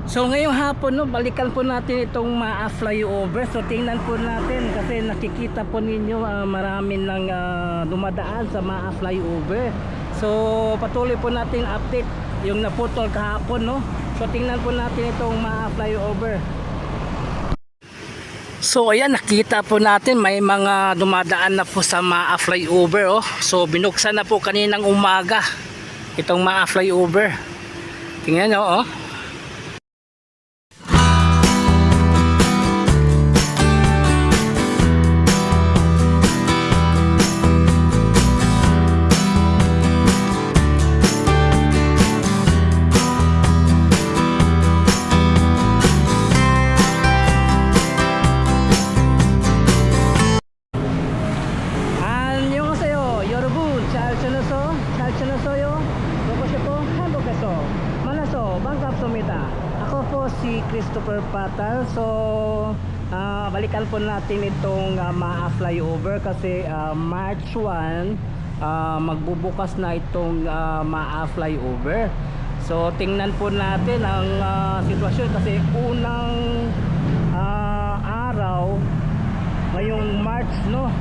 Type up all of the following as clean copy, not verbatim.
So ngayong hapon no, balikan po natin itong Maa flyover. So tingnan po natin kasi nakikita po ninyo marami nang dumadaan sa Maa flyover. So patuloy po natin update yung naputol kahapon no. So tingnan po natin itong Maa flyover. So ayan, nakita po natin may mga dumadaan na po sa Maa flyover oh. So binuksan na po kaninang umaga itong Maa flyover. Tingnan nyo oh. Ako po si Christopher Patal. So balikan po natin itong Maa flyover kasi March 1 magbubukas na itong Maa flyover. So tingnan po natin ang sitwasyon kasi unang araw ngayong March no.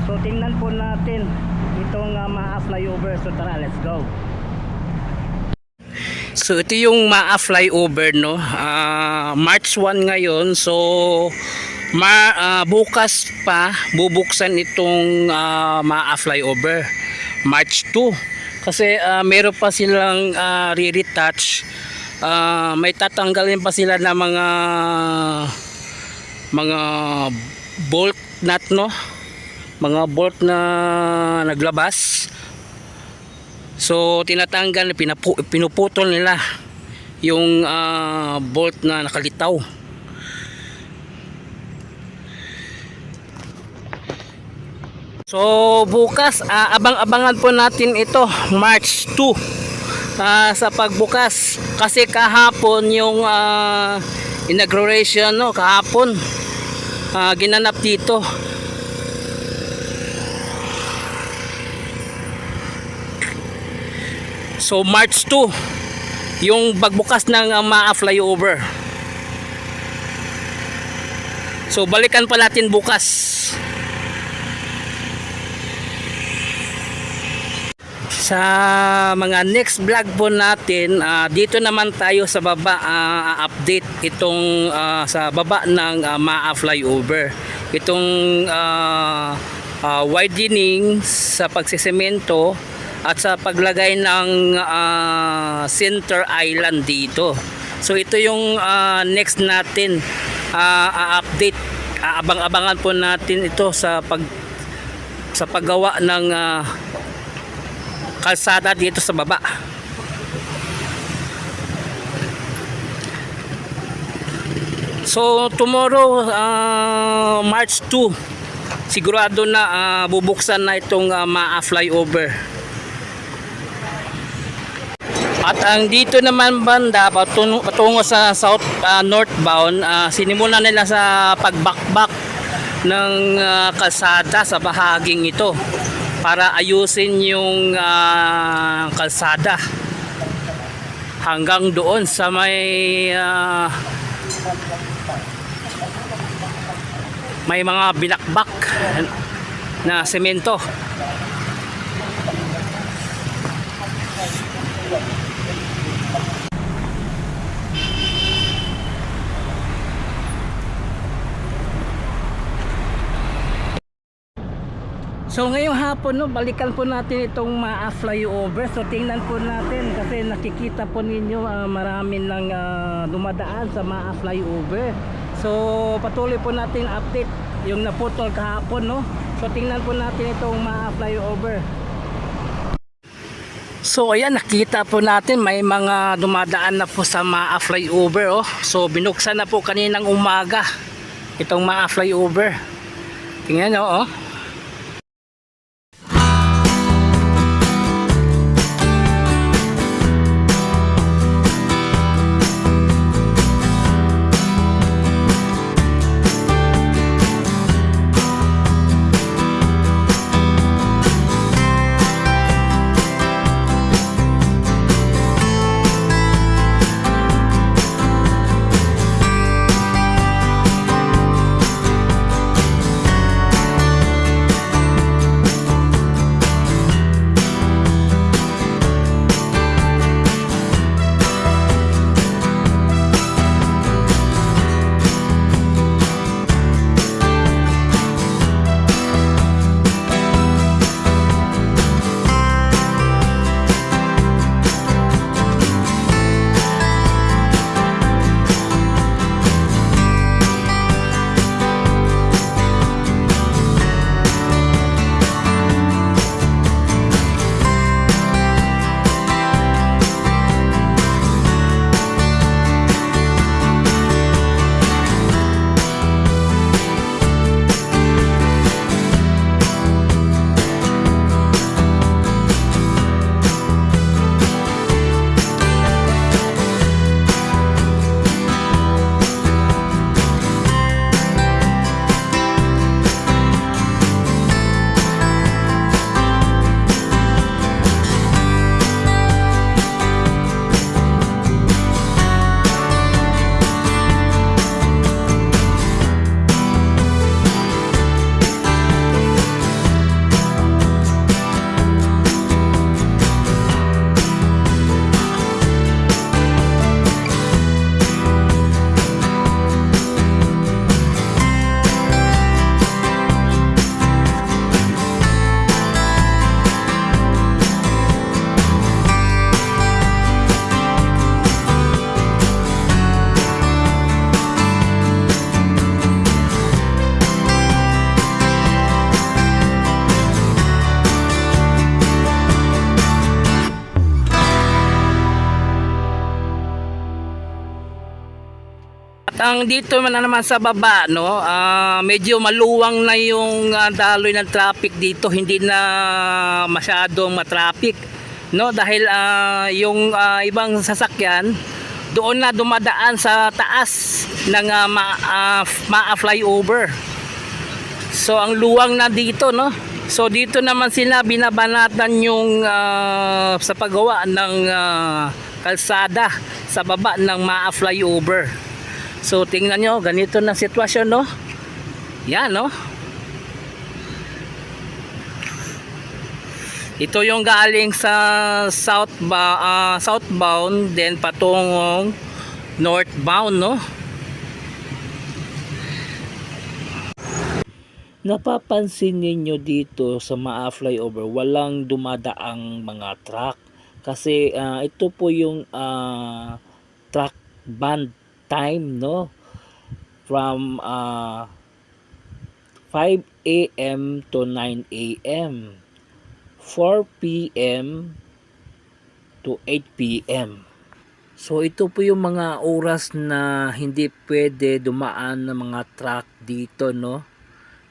So tingnan po natin itong Maa flyover. So tara, let's go. So ito yung Maa flyover no. March 1 ngayon. So bukas pa bubuksan itong Maa flyover March 2 kasi meron pa silang re-retouch. May tatanggalin pa sila na mga bolt nut no, mga bolt na naglabas. So tinatanggal, pinuputol nila yung bolt na nakalitaw. So bukas abang-abangan po natin ito March 2 sa pagbukas kasi kahapon yung inauguration no, kahapon ginanap dito. So March 2 yung pagbukas ng Maa flyover. So balikan pa natin bukas. Sa mga next vlog po natin, dito naman tayo sa baba update itong sa baba ng Maa flyover. Itong widening sa pagsisemento at sa paglagay ng center island dito. So ito yung next natin update. Abang-abangan po natin ito sa paggawa ng kalsada dito sa baba. So tomorrow March 2 sigurado na bubuksan na itong Maa flyover. At ang dito naman banda patungo sa south northbound, sinimula nila sa pagbakbak ng kalsada sa bahaging ito para ayusin yung kalsada hanggang doon sa may mga binakbak na semento. So ngayong hapon no, balikan po natin itong Maa flyover. So tingnan po natin kasi nakikita po ninyo marami nang dumadaan sa Maa flyover. So patuloy po natin update yung naputol kahapon no. So tingnan po natin itong Maa flyover. So ayan, nakita po natin may mga dumadaan na po sa Maa flyover oh. So binuksan na po kaninang umaga itong Maa flyover. Tingnan nyo oh. At ang dito naman sa baba, no, medyo maluwang na yung daloy ng traffic dito, hindi na masyadong matraffic, no, dahil yung ibang sasakyan doon na dumadaan sa taas ng flyover. So ang luwang na dito, no. So dito naman sila binabanatan yung sa paggawa ng kalsada sa baba ng flyover. So tingnan nyo, ganito na sitwasyon, no. Yan, no. Ito yung galing sa southbound then patungong northbound, no. Napapansin niyo dito sa flyover, walang dumadaang mga truck kasi ito po yung truck band time, no, from 5 a.m. to 9 a.m., 4 p.m. to 8 p.m. So ito po yung mga oras na hindi pwede dumaan ng mga truck dito, no,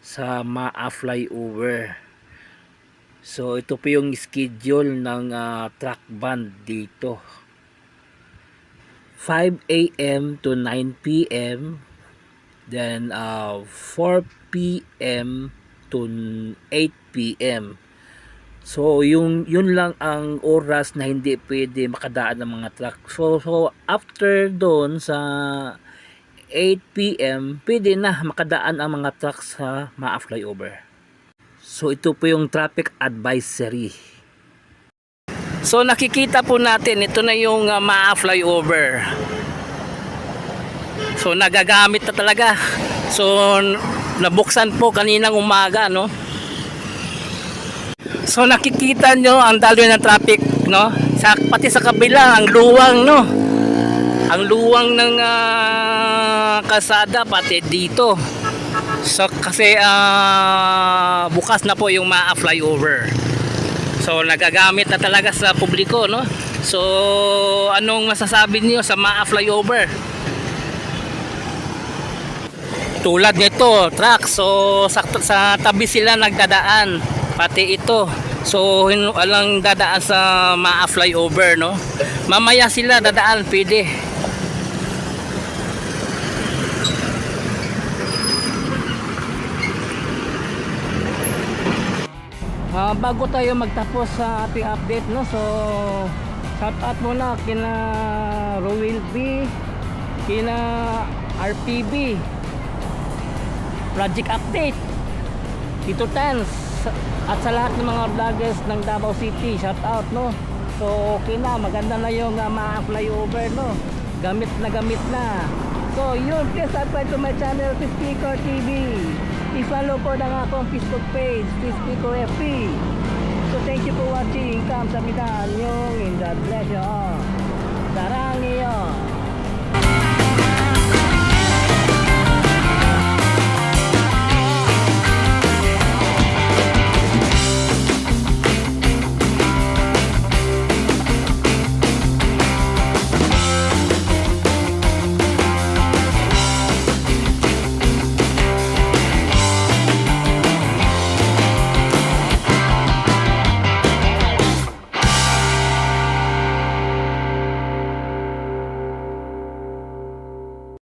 sa flyover. So ito po yung schedule ng truck band dito. 5 a.m. to 9 p.m. then 4 p.m. to 8 p.m. So yun lang ang oras na hindi pwede makadaan ng mga truck. So after doon sa 8 p.m. pwede na makadaan ang mga truck sa flyover. So ito po yung traffic advisory. So nakikita po natin, ito na yung flyover. So nagagamit na talaga. So nabuksan po kaninang umaga, no. So nakikita nyo ang daloy ng traffic, no. Pati sa kabila, ang luwang, no. Ang luwang ng kalsada pati dito. So kasi bukas na po yung flyover. So nagagamit na talaga sa publiko, no. So anong masasabi niyo sa flyover? Tulad nito, truck. So sa tabi sila nagdadaan, pati ito. So walang dadaan sa flyover, no. Mamaya sila dadaan, pwede. Bago tayo magtapos sa ating update, no, so shout out muna kina Rowell B, kina RPB Project Update, Tito Tans, at sa lahat ng mga vloggers ng Davao City, shout out, no. So okay na, maganda na yung flyover, no, gamit na. So yun, please subscribe to my channel, Pispicor TV. I-follow po ng akong Facebook page, Pispicor FB. So thank you for watching. Kamsahamnida. Annyeong, and God bless you all. Sarang iyo.